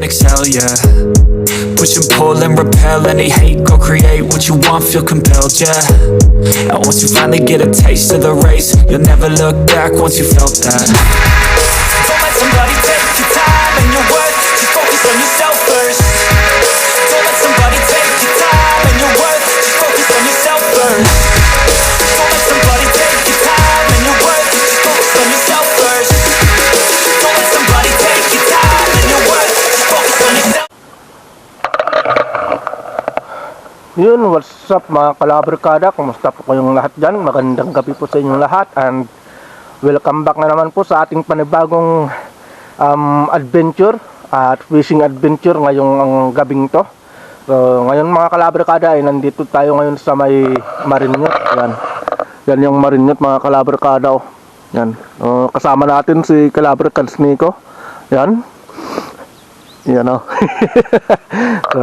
excel, yeah. Push and pull and repel any hate, go create what you want, feel compelled, yeah. And once you finally get a taste of the race, you'll never look back once you felt that. Don't let somebody take your time and your worth, just focus on yourself first. Don't let somebody take your time and your worth, just focus on yourself first. Don't let somebody take your time and your worth, just focus on yourself first. Don't let somebody take your time and your worth, just focus on yourself. Yun, what's up mga kalabarkada? Kumusta po kayong lahat dyan? Magandang gabi po sa inyong lahat, and welcome back na naman po sa ating panibagong adventure at fishing adventure ngayong gabing to. So ngayon mga kalabarkada ay nandito tayo ngayon sa may Marinyot. Yan yung Marinyot mga kalabarkada, oh. Yan. Kasama natin si Kalabarkads Nico. Yan. Yan, oh. So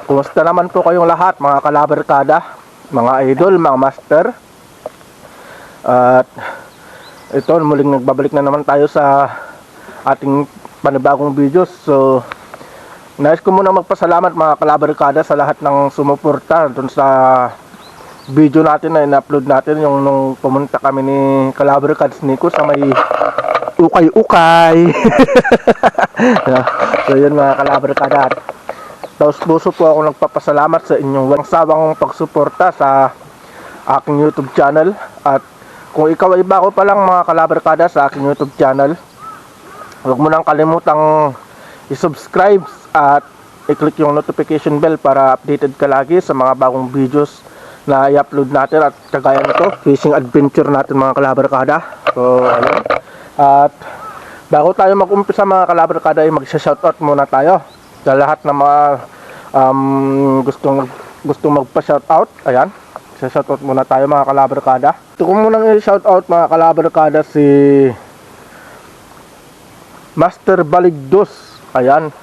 kumusta naman po kayong lahat mga kalabarkada, mga idol, mga master? At ito, muling nagbabalik na naman tayo sa ating panibagong videos. So nais ko muna magpasalamat mga kalabarkada sa lahat ng sumuporta dun sa video natin na in-upload natin, yung nung pumunta kami ni Kalabarkads Nico sa may ukay-ukay. So yun mga kalabarkada, taos puso po ako nagpapasalamat sa inyong walang sawang pagsuporta sa aking YouTube channel. At kung ikaw ay bago pa lang mga kalabarkada sa aking YouTube channel, huwag mo nang kalimutang i-subscribe at i-click yung notification bell para updated ka lagi sa mga bagong videos na i-upload natin, at kagaya nito, fishing adventure natin mga kalabarkada. So ayun. At bago tayo mag-umpisa mga kalabarkada ay mag-shoutout muna tayo sa lahat ng mga gustong magpa-shoutout. Ayan, shoutout muna tayo mga kalabarkada. Ito ko munang i-shoutout mga kalabarkada si Master Baligdos. Ayan,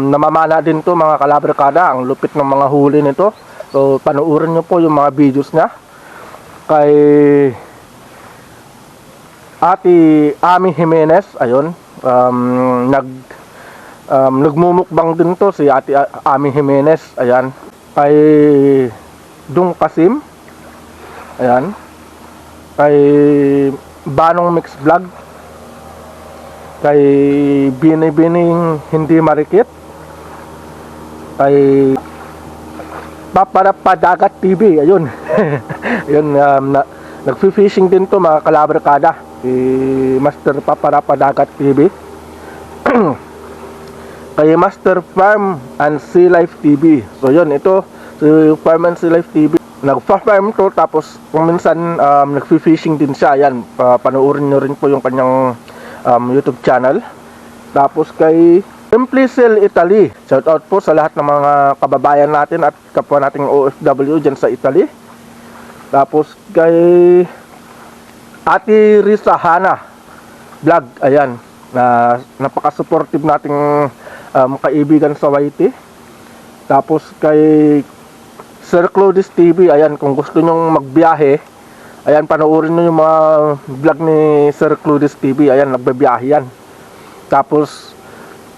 namamana din to mga kalabarkada. Ang lupit ng mga huli nito. So panuorin nyo po yung mga videos niya. Kay Ate Ami Jimenez, ayun, nagmumukbang din to si Ate Ami Jimenez. Ayan, kay Dung Kasim, ayan, kay Banong Mix Vlog, kay Binibining Hindi Marikit, kay Paparapadagat TV, ayun. Yun, nagfi-fishing din to mga kalabarkada, si Master Paparapadagat TV. Kay Master Farm and Sea Life TV. So yun, ito si Farm and Sea Life TV, nagfa-farm to, tapos kung minsan nagfi-fishing din siya. Ayan, panoorin nyo rin po yung kanyang YouTube channel. Tapos kay Simplicel Italy, shout out po sa lahat ng mga kababayan natin at kapwa nating OFW dyan sa Italy. Tapos kay Ate Risa Hana Vlog, ayan, na napaka-supportive nating kaibigan sa YT. Tapos kay Sir Claudius TV, ayan, kung gusto nyong magbiyahe, ayan, panoorin nyo yung mga vlog ni Sir Claudius TV. Ayan, nagbabiyahe yan. Tapos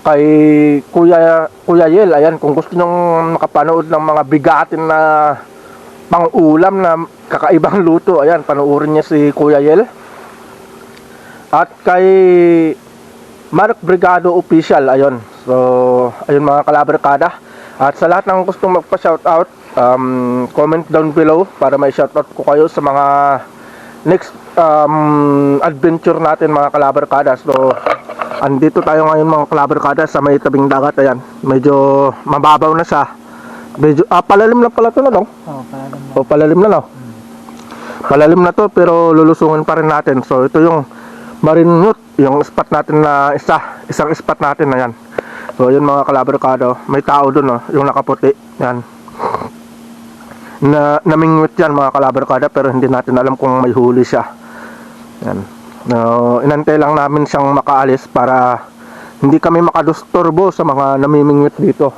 kay Kuya Yel, ayan, kung gusto nyong makapanood ng mga bigatin na pang-ulam na kakaibang luto, ayan, panoorin niya si Kuya Yel. At kay Mark Brigado Official, ayun. So ayun mga kalabarkada. At sa lahat ng gustong magpa-shoutout, comment down below para may shoutout ko kayo sa mga next adventure natin mga kalabarkada. So andito tayo ngayon mga kalabarkada sa may tabing dagat. Ayan, medyo mababaw na siya. Medyo palalim lang pala ito na, no? Palalim na, no? Palalim na to, pero lulusungin pa rin natin. So ito yung Marinyot, yung spot natin na isang spot natin na yan. So yun mga kalabarkada, may tao dun, no? Yung nakaputi, yan, na namingwit yan mga kalabarkada, pero hindi natin alam kung may huli siya. Yan. Inantay lang namin siyang makaalis para hindi kami makadusturbo sa mga namimingwit dito.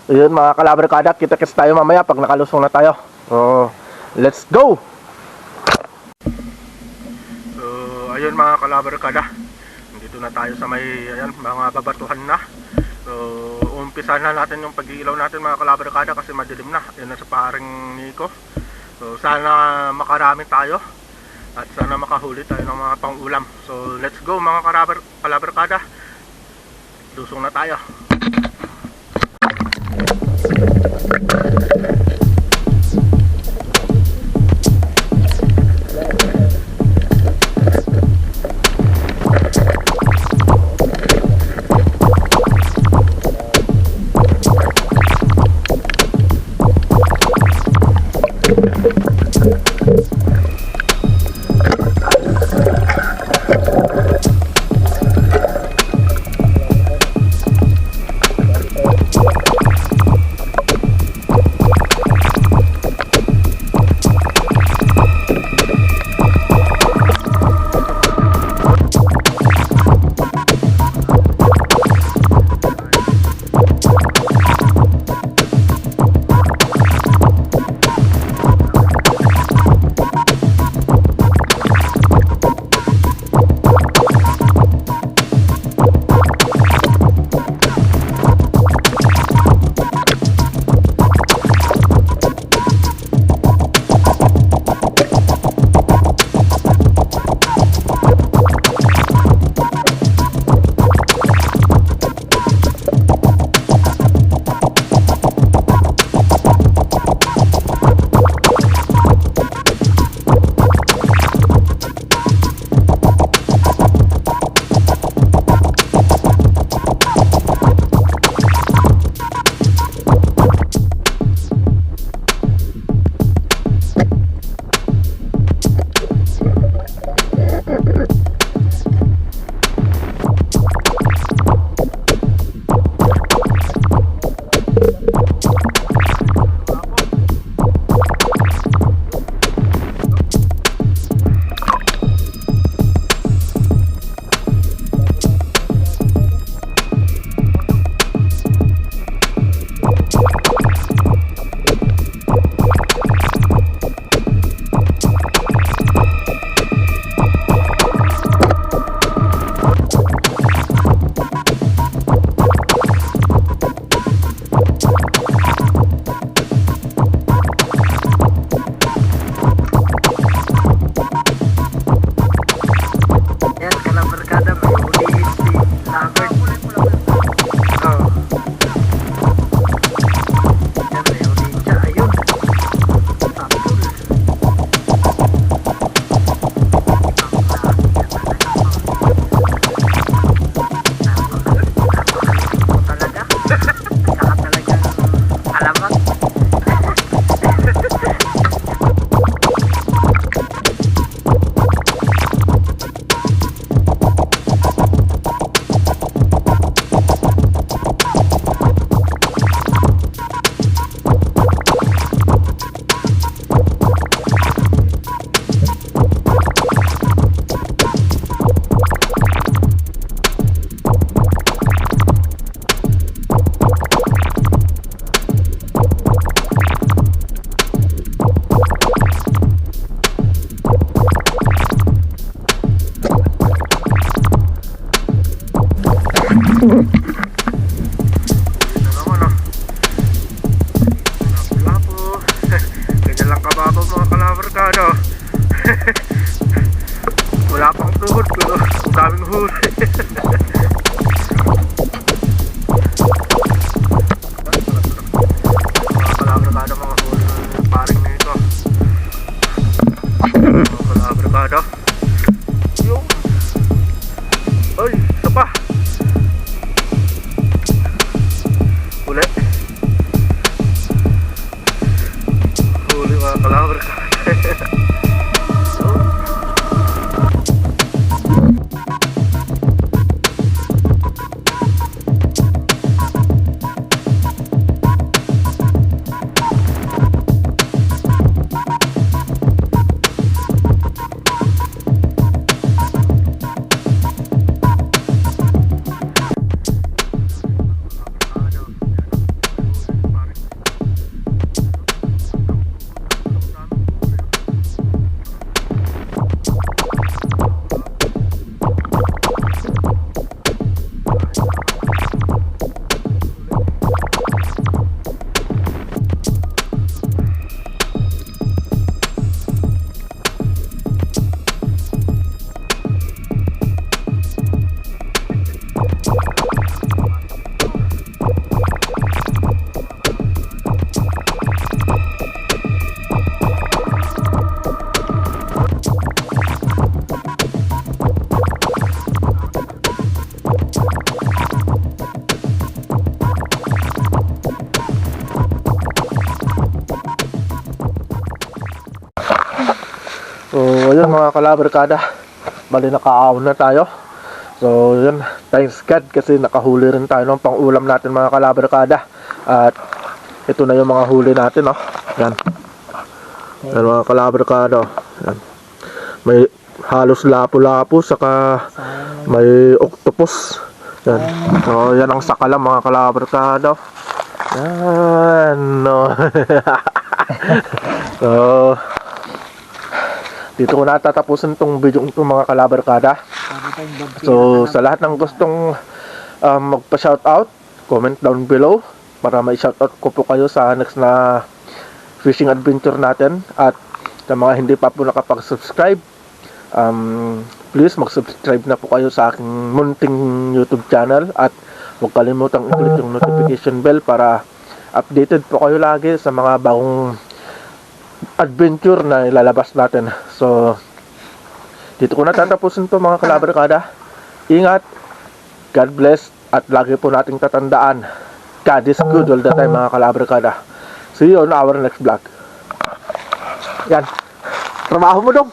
Ayun mga kalabarkada, kita-kits tayo mamaya pag nakalusong na tayo. So let's go! So ayun mga kalabarkada, dito na tayo sa may, ayan, mga babatuhan na. umpisa na natin yung pag-iilaw natin mga kalabarkada kasi madilim na. Yan na sa paring Nico. So sana makarami tayo at sana makahuli tayo ng mga pang-ulam. So let's go mga kalabarkada. Lusong na tayo. Wala pang tuhod pero ang daming huli. Kalabrikado mga huli ng paring nito. Kalabrikado. Yung ay, isa pa. Huli. Huli mga kalabrikado. yun mga kalabarkada, bali nakaaon na tayo. So yun, thanks God kasi nakahuli rin tayo ng pang-ulam natin mga kalabarkada. At ito na yung mga huli natin, no? Yan. Yan mga kalabarkada. Yan. May halos lapu-lapu, saka may octopus. Yan. So yan ang sakala mga kalabarkada. Yan, no. So dito ko natatapusin tong video ito mga kalabarkada. So sa lahat ng gustong magpa-shoutout, comment down below para may shoutout ko po kayo sa next na fishing adventure natin. At sa mga hindi pa po nakapag-subscribe, please mag-subscribe na po kayo sa aking munting YouTube channel. At huwag kalimutang i-click yung notification bell para updated po kayo lagi sa mga bagong adventure na ilalabas natin. So dito ko natatapusin to mga kalabarkada. Ingat, God bless, at lagi po nating tatandaan, God is good all the time mga kalabarkada. See you on our next vlog. Yan, trabaho mo dong.